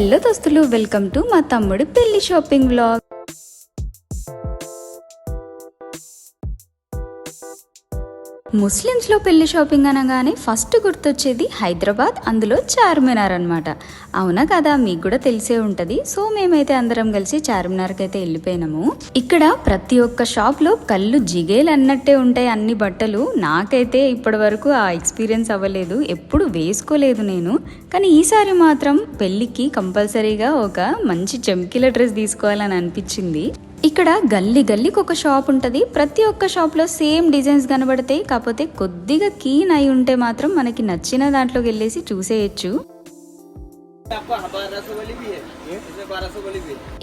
Hello దోస్తులు, welcome to మా తమ్ముడి పెళ్లి షాపింగ్ వ్లాగ్. ముస్లిమ్స్లో పెళ్లి షాపింగ్ అనగానే ఫస్ట్ గుర్తొచ్చేది హైదరాబాద్, అందులో చార్మినార్ అనమాట. అవునా కదా, మీకు కూడా తెలిసే ఉంటుంది. సో మేమైతే అందరం కలిసి చార్మినార్కి అయితే వెళ్ళిపోయినాము. ఇక్కడ ప్రతి ఒక్క షాప్లో కళ్ళు జిగేలు అన్నట్టే ఉంటాయి అన్ని బట్టలు. నాకైతే ఇప్పటి వరకు ఆ ఎక్స్పీరియన్స్ అవ్వలేదు, ఎప్పుడు వేసుకోలేదు నేను. కానీ ఈసారి మాత్రం పెళ్ళికి కంపల్సరీగా ఒక మంచి చమ్కీల డ్రెస్ తీసుకోవాలని అనిపించింది. ఇక్కడ గల్లీ గల్లీకి ఒక షాప్ ఉంటుంది. ప్రతి ఒక్క షాప్లో సేమ్ డిజైన్స్ కనబడతాయి. కాకపోతే కొద్దిగా కీన్ అయి ఉంటే మాత్రం మనకి నచ్చిన దాంట్లోకి వెళ్ళేసి చూసేయచ్చు.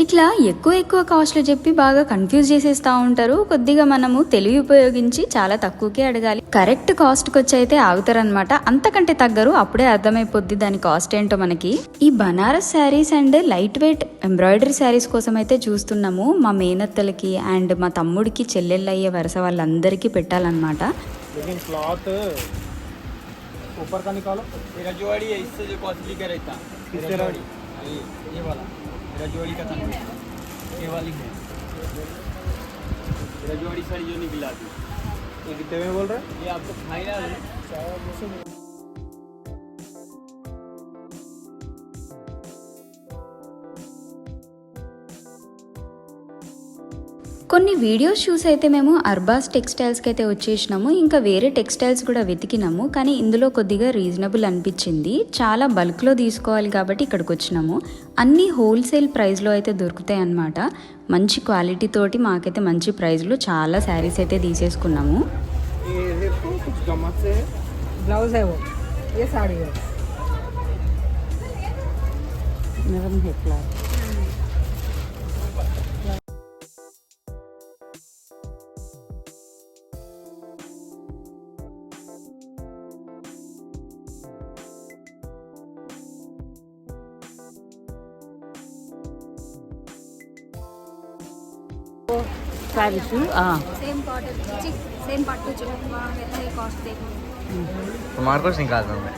ఇట్లా ఎక్కువ కాస్ట్లు చెప్పి బాగా కన్ఫ్యూజ్ చేసేస్తా ఉంటారు. కొద్దిగా మనము తెలివి ఉపయోగించి చాలా తక్కువకే అడగాలి. కరెక్ట్ కాస్ట్ కి వచ్చి అయితే ఆగుతారనమాట, అంతకంటే తగ్గరు. అప్పుడే అర్థమైపోద్ది దాని కాస్ట్ ఏంటో మనకి. ఈ Banaras saris and light weight embroidery saris కోసం అయితే చూస్తున్నాము. మా మేనత్తలకి అండ్ మా తమ్ముడికి చెల్లెళ్ళు అయ్యే వరుస వాళ్ళందరికీ పెట్టాలన్నమాట. ऊपर का निकालो, मेरा जोड़ी है, इससे जो कॉस्टली का रहता है ये वाला मेरा जोड़ी का था, ये वाली है मेरा जोड़ी साड़ी जो निकला थी। ये कितने में बोल रहे हैं? ये आपको फाइनल కొన్ని వీడియోస్ చూసి అయితే మేము అర్బాస్ టెక్స్టైల్స్కి అయితే వచ్చేసినాము. ఇంకా వేరే టెక్స్టైల్స్ కూడా వెతికినాము, కానీ ఇందులో కొద్దిగా రీజనబుల్ అనిపించింది. చాలా బల్క్లో తీసుకోవాలి కాబట్టి ఇక్కడికి వచ్చినాము. అన్నీ హోల్సేల్ ప్రైస్లో అయితే దొరుకుతాయి అన్నమాట. మంచి క్వాలిటీ తోటి మాకైతే మంచి ప్రైస్లో చాలా శారీస్ అయితే తీసేసుకున్నాము. ब्लाउज है वो, ये साड़ी है नरम है क्लॉथ. सेम कॉटन सेम पट्टू कॉस्ट देखो. तुम्हारे को निकाल दूँगा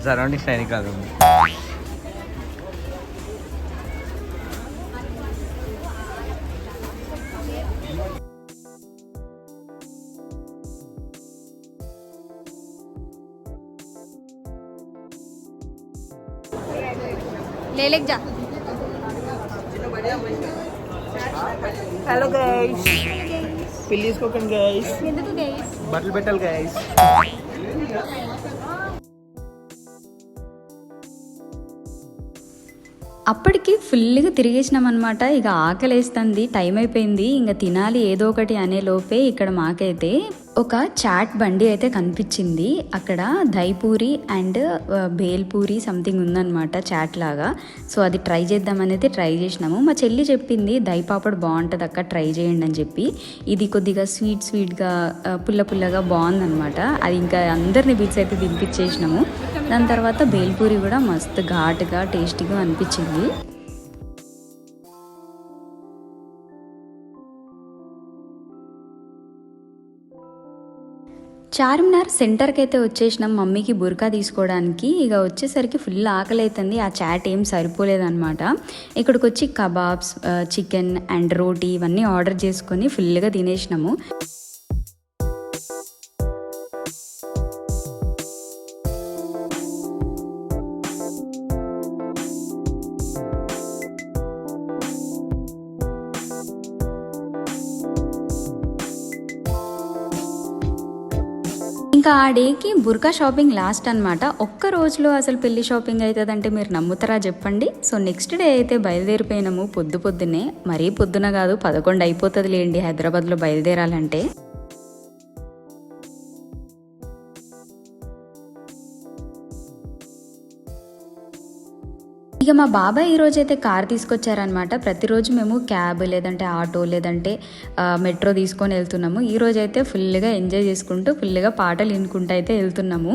सराउंडिंग से निकाल दूँगा. ले जा. हेलो गाइस, प्लीज कोकन गाइस, ఎందుకు గైస్ बटल बेटल गाइस. అప్పటికి ఫుల్గా తిరిగేసినాం అనమాట. ఇక ఆకలేస్తుంది, టైం అయిపోయింది, ఇంకా తినాలి ఏదో ఒకటి అనే లోపే ఇక్కడ మాకైతే ఒక చాట్ బండి అయితే కనిపించింది. అక్కడ దైపూరి అండ్ బేల్పూరి సంథింగ్ ఉందన్నమాట, చాట్ లాగా. సో అది ట్రై చేద్దామనేది ట్రై చేసినాము. మా చెల్లి చెప్పింది దైపాపడ్ బాగుంటుంది అక్క, ట్రై చేయండి అని చెప్పి. ఇది కొద్దిగా స్వీట్గా పుల్లగా బాగుందన్నమాట. అది ఇంకా అందరిని బీట్స్ అయితే తినిపించేసినాము. దాని తర్వాత బేల్పూరి కూడా మస్తు ఘాటుగా టేస్టీగా అనిపించింది. చార్మినార్ సెంటర్కి అయితే వచ్చేసినాం మమ్మీకి బుర్కా తీసుకోవడానికి. ఇక వచ్చేసరికి ఫుల్ ఆకలి అవుతుంది, ఆ చాట్ ఏం సరిపోలేదన్నమాట. ఇక్కడికి వచ్చి కబాబ్స్, చికెన్ అండ్ రోటీ ఇవన్నీ ఆర్డర్ చేసుకొని ఫుల్గా తినేసినాము. ఇంకా ఆ డేకి బుర్కా షాపింగ్ లాస్ట్ అనమాట. ఒక్క రోజులో అసలు పెళ్లి షాపింగ్ అవుతుందంటే మీరు నమ్ముతారా చెప్పండి. సో నెక్స్ట్ డే అయితే బయలుదేరిపోయినాము పొద్దున్నే. మరీ పొద్దున కాదు, 11 అయిపోతుంది లేండి హైదరాబాద్లో బయలుదేరాలంటే. ఇక మా బాబాయ్ ఈరోజు అయితే కార్ తీసుకొచ్చారనమాట. ప్రతిరోజు మేము క్యాబ్ లేదంటే ఆటో లేదంటే మెట్రో తీసుకొని వెళ్తున్నాము. ఈరోజు అయితే ఫుల్గా ఎంజాయ్ చేసుకుంటూ ఫుల్గా పాటలు వినుకుంటూ అయితే వెళ్తున్నాము.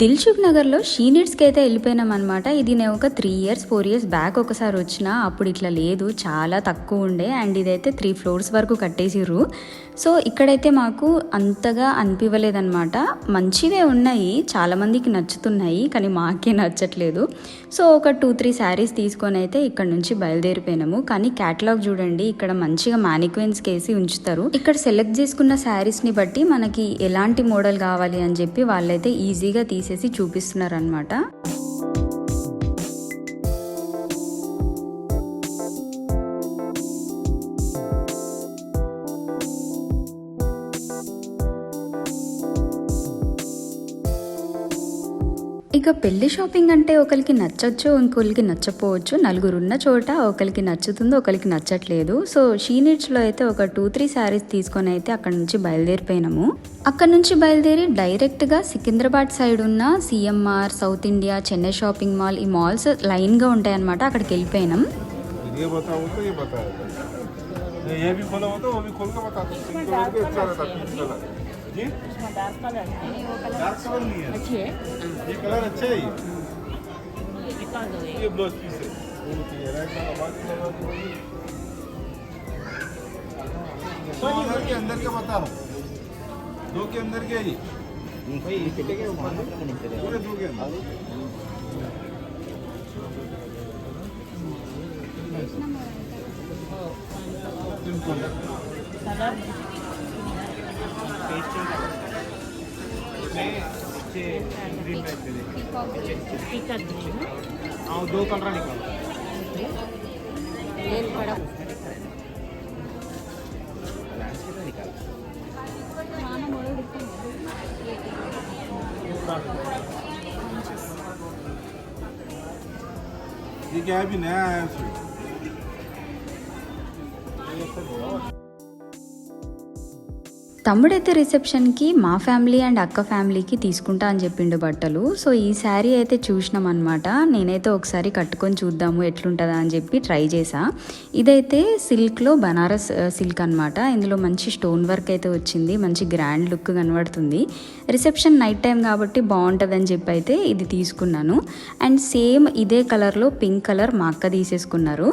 దిల్సుఖ్ నగర్లో షీ నీడ్స్కి అయితే వెళ్ళిపోయినాం అనమాట. ఇది నేను ఒక 3 years 4 years బ్యాక్ ఒకసారి వచ్చిన, అప్పుడు ఇట్లా లేదు, చాలా తక్కువ ఉండే. అండ్ ఇదైతే 3 floors వరకు కట్టేసిర్రు. సో ఇక్కడైతే మాకు అంతగా అనిపించలేదన్నమాట. మంచివే ఉన్నాయి, చాలామందికి నచ్చుతున్నాయి, కానీ మాకే నచ్చట్లేదు. సో ఒక 2-3 శారీస్ తీసుకొని అయితే ఇక్కడ నుంచి బయలుదేరిపోయినాము. కానీ క్యాటలాగ్ చూడండి, ఇక్కడ మంచిగా మ్యానిక్వెన్స్కి వేసి ఉంచుతారు. ఇక్కడ సెలెక్ట్ చేసుకున్న శారీస్ని బట్టి మనకి ఎలాంటి మోడల్ కావాలి అని చెప్పి వాళ్ళైతే ఈజీగా తీసేసి చూపిస్తున్నారు అనమాట. ఇక పెళ్లి షాపింగ్ అంటే ఒకరికి నచ్చచ్చు, ఇంకొకరికి నచ్చపోవచ్చు. నలుగురున్న చోట ఒకరికి నచ్చుతుందో ఒకరికి నచ్చట్లేదు. సో షీ నీడ్స్లో అయితే ఒక 2-3 శారీస్ తీసుకొని అయితే అక్కడ నుంచి బయలుదేరిపోయినాము. అక్కడ నుంచి బయలుదేరి డైరెక్ట్గా సికింద్రాబాద్ సైడ్ ఉన్న CMR, south India, Chennai shopping mall, ఈ మాల్స్ లైన్గా ఉంటాయన్నమాట. అక్కడికి వెళ్ళిపోయినాం. जी इसमें डार्क कलर है, डार्क कलर नहीं है, अच्छी है, ये कलर अच्छा है, ये निकाल दो ये ब्लाउज पीस है, तो अंदर के अंदर के बता रहा हूँ, 2 के अंदर के ही पूरे 2 के अंदर कलर हाँ 2 कलर निकालो ये क्या है, भी नया आया है। తమ్ముడైతే రిసెప్షన్కి మా ఫ్యామిలీ అండ్ అక్క ఫ్యామిలీకి తీసుకుంటా అని చెప్పిండు బట్టలు. సో ఈ శారీ అయితే చూసినాం అనమాట. నేనైతే ఒకసారి కట్టుకొని చూద్దాము ఎట్లుంటుందా అని చెప్పి ట్రై చేసా. ఇదైతే సిల్క్లో బనారస్ సిల్క్ అనమాట. ఇందులో మంచి స్టోన్ వర్క్ అయితే వచ్చింది, మంచి గ్రాండ్ లుక్ కనబడుతుంది. రిసెప్షన్ నైట్ టైం కాబట్టి బాగుంటుంది అని చెప్పి అయితే ఇది తీసుకున్నాను. అండ్ సేమ్ ఇదే కలర్లో పింక్ కలర్ మా అక్క తీసేసుకున్నారు.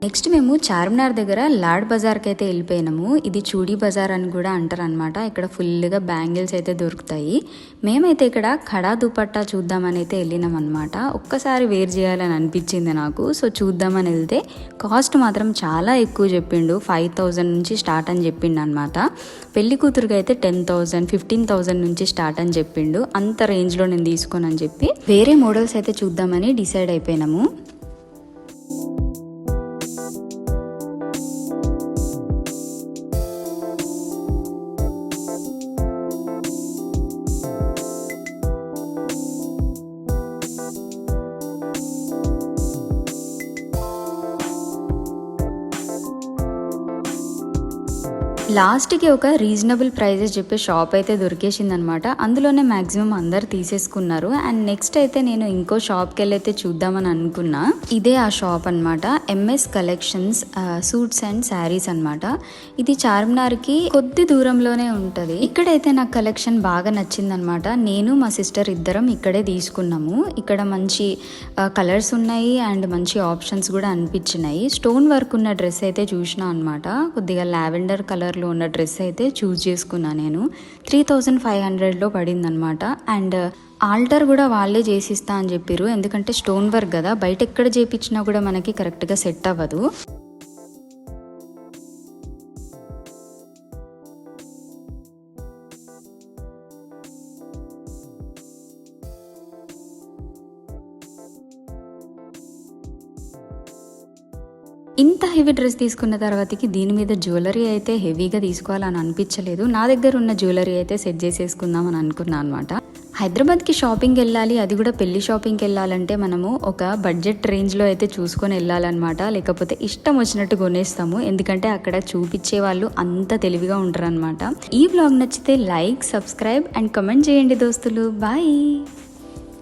నెక్స్ట్ మేము చార్మినార్ దగ్గర లాడ్ బజార్కి అయితే వెళ్ళిపోయినాము. ఇది చూడీ బజార్ అని కూడా అంటారు అనమాట. ఇక్కడ ఫుల్గా బ్యాంగిల్స్ అయితే దొరుకుతాయి. మేమైతే ఇక్కడ ఖడా దుపట్టా చూద్దామని అయితే వెళ్ళినాం అనమాట. ఒక్కసారి వేర్ చేయాలని అనిపించింది నాకు. సో చూద్దామని వెళ్తే కాస్ట్ మాత్రం చాలా ఎక్కువ చెప్పిండు. 5,000 నుంచి స్టార్ట్ అని చెప్పిండు అనమాట. పెళ్లి కూతురుగా అయితే 10,000 15,000 నుంచి స్టార్ట్ అని చెప్పిండు. అంత రేంజ్లో నేను తీసుకోనని చెప్పి వేరే మోడల్స్ అయితే చూద్దామని డిసైడ్ అయిపోయినాము. లాస్ట్కి ఒక రీజనబుల్ ప్రైజెస్ చెప్పే షాప్ అయితే దొరికేసిందనమాట. అందులోనే మ్యాక్సిమం అందరు తీసేసుకున్నారు. అండ్ నెక్స్ట్ అయితే నేను ఇంకో షాప్కి వెళ్ళి అయితే చూద్దామని అనుకున్నా. ఇదే ఆ షాప్ అనమాట. MS collections suits and saris అనమాట. ఇది చార్మినార్కి కొద్ది దూరంలోనే ఉంటుంది. ఇక్కడైతే నాకు కలెక్షన్ బాగా నచ్చిందనమాట. నేను మా సిస్టర్ ఇద్దరం ఇక్కడే తీసుకున్నాము. ఇక్కడ మంచి కలర్స్ ఉన్నాయి అండ్ మంచి ఆప్షన్స్ కూడా అనిపించినాయి. స్టోన్ వర్క్ ఉన్న డ్రెస్ అయితే చూసినా అనమాట. కొద్దిగా లావెండర్ కలర్లో ఉన్న డ్రెస్ అయితే చూస్ చేసుకున్నా. నేను 3,500లో పడిందనమాట. అండ్ ఆల్టర్ కూడా వాళ్ళే చేసిస్తా అని చెప్పారు. ఎందుకంటే స్టోన్ వర్క్ కదా, బయట ఎక్కడ చేపించినా కూడా మనకి కరెక్ట్గా సెట్ అవ్వదు. ఇంత హెవీ డ్రెస్ తీసుకున్న తర్వాతకి దీని మీద జ్యువెలరీ అయితే హెవీగా తీసుకోవాలని అనిపించలేదు. నా దగ్గర ఉన్న జ్యువెలరీ అయితే సెట్ చేసేసుకుందాం అని అనుకున్నాను అనమాట. హైదరాబాద్కి షాపింగ్ వెళ్ళాలి, అది కూడా పెళ్లి షాపింగ్కి వెళ్ళాలంటే మనము ఒక బడ్జెట్ రేంజ్లో అయితే చూసుకొని వెళ్ళాలన్నమాట. లేకపోతే ఇష్టం వచ్చినట్టు కొనేస్తాము. ఎందుకంటే అక్కడ చూపించే వాళ్ళు అంత తెలివిగా ఉంటారు అనమాట. ఈ వ్లాగ్ నచ్చితే లైక్, సబ్స్క్రైబ్ అండ్ కమెంట్ చేయండి దోస్తులు. బాయ్.